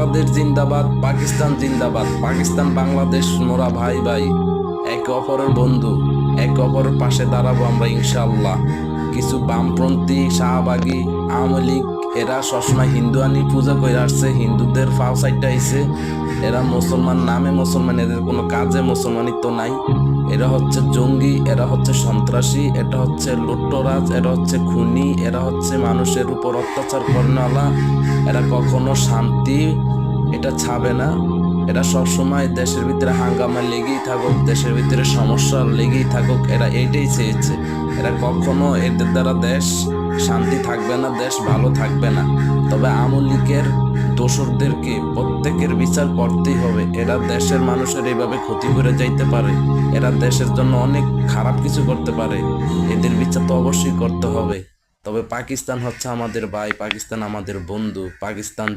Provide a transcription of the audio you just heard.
বাংলাদেশ জিন্দাবাদ, পাকিস্তান জিন্দাবাদ। পাকিস্তান বাংলাদেশ মোরা ভাই ভাই, একে অপরের বন্ধু, একে অপরের পাশে দাঁড়াবো আমরা ইনশাআল্লাহ। কিছু বামপন্থী শাহবাগী আওয়ামী লীগ এরা সবসময় হিন্দুয়ানি পূজা করে আসছে, হিন্দুদের ফাও সাইডটা আইছে। এরা মুসলমান নামে মুসলমান, এদের কোনো কাজে মুসলমানিত্ব নাই। এরা হচ্ছে জঙ্গি, এরা হচ্ছে সন্ত্রাসী, এটা হচ্ছে লুট্টরাজ, এরা হচ্ছে খুনি, এরা হচ্ছে মানুষের উপর অত্যাচার করেনওয়ালা। এরা কখনো শান্তি এটা ছাবে না। এরা সবসময় দেশের ভিতরে হাঙ্গামা লেগেই থাকুক, দেশের ভিতরে সমস্যা লেগেই থাকুক, এরা এইটাই চেয়েছে। এরা কখনো এদের দ্বারা দেশ শান্তি থাকবে না, দেশ ভালো থাকবে না। তবে আওয়ামী লীগের দোসরদেরকে প্রত্যেকের বিচার করতেই হবে। এরা দেশের মানুষের এইভাবে ক্ষতি করে যাইতে পারে, এরা দেশের জন্য অনেক খারাপ কিছু করতে পারে, এদের বিচার তো অবশ্যই করতে হবে। তবে পাকিস্তান হচ্ছে আমাদের ভাই, পাকিস্তান আমাদের বন্ধু, পাকিস্তান